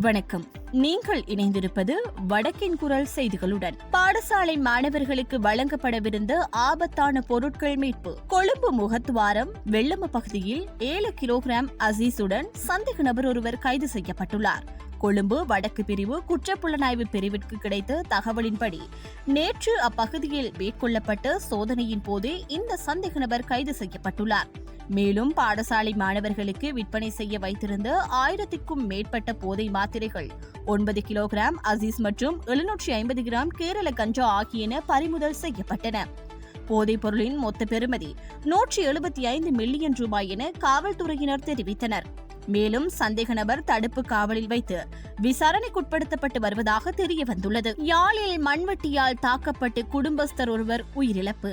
வணக்கம். நீங்கள் இணைந்திருப்பது வடக்கின் குரல் செய்திகளுடன். பாடசாலை மாணவர்களுக்கு வழங்கப்படவிருந்த ஆபத்தான பொருட்கள் மீட்பு. கொழும்பு முகத்துவாரம் வெள்ளம பகுதியில் 7 கிலோகிராம் அசீசுடன் சந்தேக நபர் ஒருவர் கைது செய்யப்பட்டுள்ளார். கொழும்பு வடக்கு பிரிவு குற்றப்புலனாய்வு பிரிவிற்கு கிடைத்த தகவலின்படி நேற்று அப்பகுதியில் மேற்கொள்ளப்பட்ட சோதனையின் போதே இந்த சந்தேக நபர் கைது செய்யப்பட்டுள்ளார். மேலும் பாடசாலை மாணவர்களுக்கு விற்பனை செய்ய வைத்திருந்த 1000க்கும் மேற்பட்ட போதை மாத்திரைகள், 9 கிலோகிராம் அசீஸ் மற்றும் 750 கிராம் கேரள கஞ்சா ஆகியன பறிமுதல் செய்யப்பட்டன. போதைப் பொருளின் மொத்த பெறுமதி 175 மில்லியன் ரூபாய் என காவல்துறையினர் தெரிவித்தனர். மேலும் சந்தேக நபர் தடுப்பு காவலில் வைத்து விசாரணைக்குட்படுத்தப்பட்டு வருவதாக தெரியவந்துள்ளது. யாழில் மண்வெட்டியால் தாக்கப்பட்டு குடும்பஸ்தர் ஒருவர் உயிரிழப்பு.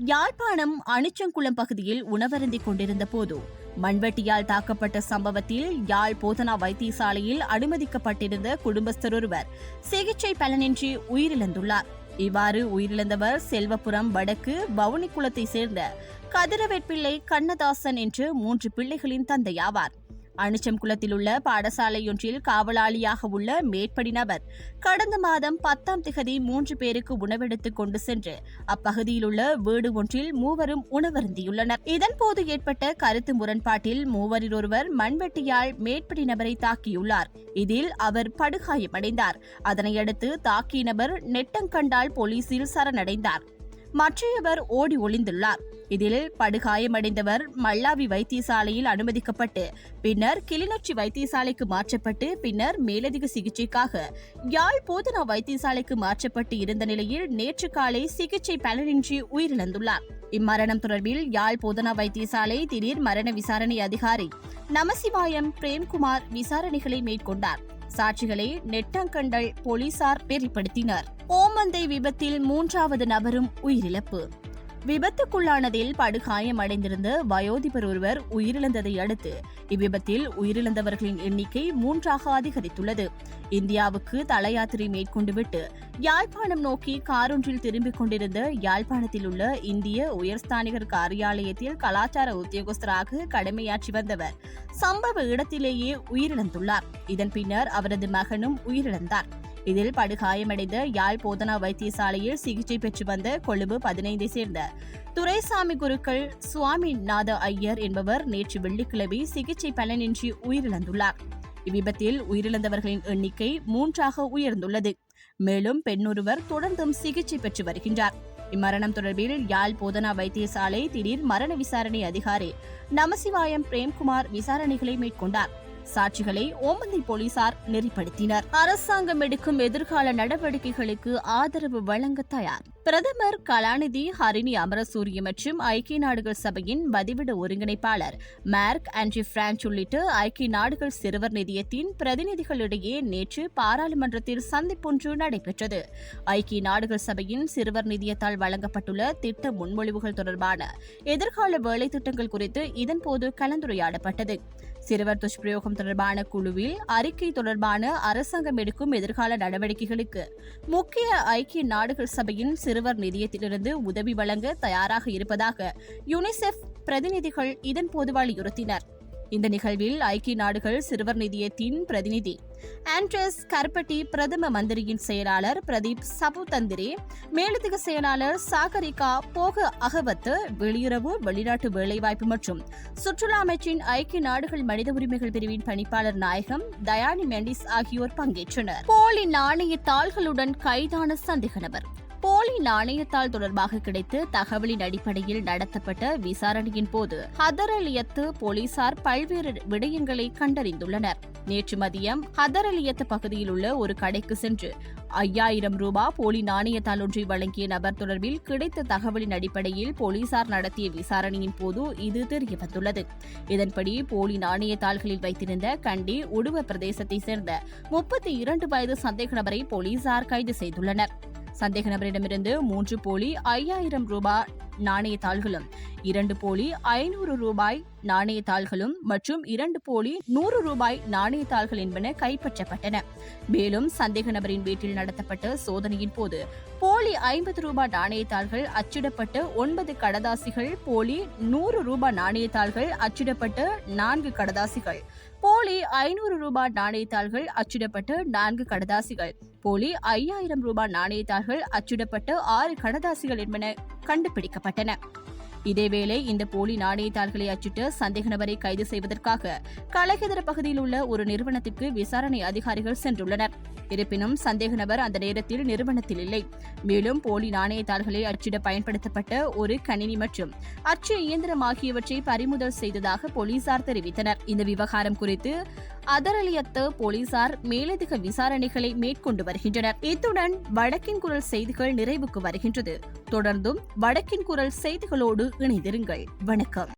யாழ்ப்பாணம் அணிச்சங்குளம் பகுதியில் உணவருந்திக் கொண்டிருந்த போது மண்வெட்டியால் தாக்கப்பட்ட சம்பவத்தில் யாழ் போதனா வைத்தியசாலையில் அனுமதிக்கப்பட்டிருந்த குடும்பஸ்தர் ஒருவர் சிகிச்சை பலனின்றி உயிரிழந்துள்ளார். இவ்வாறு உயிரிழந்தவர் செல்வபுரம் வடக்கு வவுனிக்குளத்தை சேர்ந்த கதிரவேற்பிள்ளை கண்ணதாசன் என்று 3 பிள்ளைகளின் தந்தையாவார். அணிச்சம்குளத்தில் உள்ள பாடசாலையொன்றில் காவலாளியாக உள்ள மேற்படி நபர் கடந்த மாதம் 10ஆம் திகதி 3 பேருக்கு உணவெடுத்துக் கொண்டு சென்று அப்பகுதியில் உள்ள வீடு ஒன்றில் மூவரும் உணவருந்தியுள்ளனர். இதன்போது ஏற்பட்ட கருத்து முரண்பாட்டில் மூவரில் ஒருவர் மண்வெட்டியால் மேற்படி நபரை தாக்கியுள்ளார். இதில் அவர் படுகாயமடைந்தார். அதனையடுத்து தாக்கிய நபர் நெட்டங்கண்டால் போலீசில் சரணடைந்தார். மற்றையவர் ஓடி ஒளிந்துள்ளார். இதில் படுகாயமடைந்தவர் மல்லாவி வைத்தியசாலையில் அனுமதிக்கப்பட்டு பின்னர் கிளிநொச்சி வைத்தியசாலைக்கு மாற்றப்பட்டு பின்னர் மேலதிக சிகிச்சைக்காக யாழ் போதனா வைத்தியசாலைக்கு மாற்றப்பட்டு இருந்த நிலையில் நேற்று காலை சிகிச்சை பலனின்றி உயிரிழந்துள்ளார். இம்மரணம் தொடர்பில் யாழ் போதனா வைத்தியசாலை திடீர் மரண விசாரணை அதிகாரி நமசிவாயம் பிரேம்குமார் விசாரணைகளை மேற்கொண்டார். சாட்சிகளை நெட்டங்கண்டல் போலீசார் வெளிப்படுத்தினர். ஓமந்தை விபத்தில் 3வது நபரும் உயிரிழப்பு. விபத்துக்குள்ளானதில் படுகாயமடைந்திருந்த வயோதிபர் ஒருவர் உயிரிழந்ததை அடுத்து இவ்விபத்தில் உயிரிழந்தவர்களின் எண்ணிக்கை 3ஆக அதிகரித்துள்ளது. இந்தியாவுக்கு தலயாத்திரை மேற்கொண்டுவிட்டு யாழ்ப்பாணம் நோக்கி காரொன்றில் திரும்பிக் கொண்டிருந்த யாழ்ப்பாணத்தில் உள்ள இந்திய உயர்ஸ்தானிகர் காரியாலயத்தில் கலாச்சார உத்தியோகஸ்தராக கடமையாற்றி வந்தவர் சம்பவ இடத்திலேயே உயிரிழந்துள்ளார். இதன் பின்னர் அவரது மகனும் உயிரிழந்தார். இதில் படுகாயமடைந்த யாழ் போதனா வைத்தியசாலையில் சிகிச்சை பெற்று வந்த கொழும்பு 15ஐ சேர்ந்த துரைசாமி குருக்கள் சுவாமிநாத ஐயர் என்பவர் நேற்று வெள்ளிக்கிழமை சிகிச்சை பலனின்றி உயிரிழந்துள்ளார். இவ்விபத்தில் உயிரிழந்தவர்களின் எண்ணிக்கை 3ஆக உயர்ந்துள்ளது. மேலும் பெண்ணொருவர் தொடர்ந்தும் சிகிச்சை பெற்று வருகின்றார். இம்மரணம் தொடர்பில் யாழ் போதனா வைத்தியசாலை திடீர் மரண விசாரணை அதிகாரி நமசிவாயம் பிரேம்குமார் விசாரணைகளை மேற்கொண்டார். சாட்சிகளை ஓமந்தை போலீசார் நெறிப்படுத்தினர். அரசாங்கம் எடுக்கும் எதிர்கால நடவடிக்கைகளுக்கு ஆதரவு வழங்க தயார். பிரதமர் கலாநிதி ஹரிணி அமரசூரிய மற்றும் ஐக்கிய நாடுகள் சபையின் வதிவிட ஒருங்கிணைப்பாளர் மார்க் ஆண்ட்ரி பிரான்ச் உள்ளிட்ட ஐக்கிய நாடுகள் சிறுவர் நிதியத்தின் பிரதிநிதிகளிடையே நேற்று பாராளுமன்றத்தில் சந்திப்பொன்று நடைபெற்றது. ஐக்கிய நாடுகள் சபையின் சிறுவர் நிதியத்தால் வழங்கப்பட்டுள்ள திட்ட முன்மொழிவுகள் தொடர்பான எதிர்கால வேலை திட்டங்கள் குறித்து இதன்போது கலந்துரையாடப்பட்டது. சிறுவர் துஷ்பிரயோகம் தொடர்பான குழுவில் அறிக்கை தொடர்பான அரசாங்கம் எடுக்கும் எதிர்கால நடவடிக்கைகளுக்கு முக்கிய ஐக்கிய நாடுகள் சபையின் சிறுவர் நிதியத்திலிருந்து உதவி வழங்க தயாராக இருப்பதாக யுனிசெஃப் பிரதிநிதிகள் இதன்போது வலியுறுத்தினர். இந்த நிகழ்வில் ஐக்கிய நாடுகள் சிறுவர் நிதியத்தின் பிரதிநிதி ஆண்ட்ரஸ் கர்பட்டி, பிரதம மந்திரியின் செயலாளர் பிரதீப் சபுதந்திரே, மேலதிக செயலாளர் சாகரிகா போக அகவத், வெளியுறவு வெளிநாட்டு வேலைவாய்ப்பு மற்றும் சுற்றுலா அமைச்சின் ஐக்கிய நாடுகள் மனித உரிமைகள் பிரிவின் பணிப்பாளர் நாயகம் தயானி மெண்டிஸ் ஆகியோர் பங்கேற்றனர். போலி நாணய தாள்களுடன் கைதான சந்தேக நபர். போலி நாணயத்தாள் தொடர்பாக கிடைத்த தகவலின் அடிப்படையில் நடத்தப்பட்ட விசாரணையின் போது ஹதரலியத்து போலீசார் பல்வேறு விடயங்களை கண்டறிந்துள்ளனர். நேற்று மதியம் ஹதரலியத்து பகுதியில் உள்ள ஒரு கடைக்கு சென்று 5000 ரூபாய் போலி நாணயத்தாள் ஒன்றை வழங்கிய நபர் தொடர்பில் கிடைத்த தகவலின் அடிப்படையில் போலீசார் நடத்திய விசாரணையின் போது இது தெரியவந்துள்ளது. இதன்படி போலி நாணயத்தாள்களில் வைத்திருந்த கண்டி உடுவ பிரதேசத்தை சேர்ந்த 32 வயது சந்தேக நபரை போலீசார் கைது செய்துள்ளனர். சந்தேக நபரிடமிருந்து 3 போலி 5000 ரூபாய் நாணயத்தாள்களும், 2 போலி 500 ரூபாய் நாணயத்தாள்களும் மற்றும் 2 போலி 100 ரூபாய் நாணயத்தாள்கள் என்பன கைப்பற்றப்பட்டன. மேலும் சந்தேக நபரின் வீட்டில் நடத்தப்பட்ட சோதனையின் போது போலி 50 ரூபாய் நாணயத்தாள்கள் அச்சிடப்பட்ட 9 கடதாசிகள், போலி 100 ரூபாய் நாணயத்தாள்கள் அச்சிடப்பட்ட 4 கடதாசிகள், போலி 500 ரூபாய் நாணயத்தாள்கள் அச்சிடப்பட்ட 4 கடதாசிகள், போலி 5000 ரூபாய் நாணயத்தாள்கள் அச்சிடப்பட்ட 6 கடதாசிகள் என்பன கண்டுபிடிக்கப்பட்டன. இதேவேளை இந்த போலி நாணயத்தாள்களை அச்சிட்ட சந்தேக நபரை கைது செய்வதற்காக கலகெதர பகுதியில் உள்ள ஒரு நிறுவனத்திற்கு விசாரணை அதிகாரிகள் சென்றுள்ளனர். இருப்பினும் சந்தேக நபர் அந்த நேரத்தில் நிறுவனத்தில் இல்லை. மேலும் போலி நாணயத்தாள்களை அச்சிட பயன்படுத்தப்பட்ட ஒரு கணினி மற்றும் அச்சு இயந்திரம் ஆகியவற்றை பறிமுதல் செய்ததாக போலீசார் தெரிவித்தனர். இந்த விவகாரம் குறித்து அதரலியத்த போலீசார் மேலதிக விசாரணைகளை மேற்கொண்டு வருகின்றனர். இத்துடன் வடக்கின் குரல் செய்திகள் நிறைவுக்கு வருகின்றது. தொடர்ந்தும் வடக்கின் குரல் செய்திகளோடு இணைந்திருங்கள். வணக்கம்.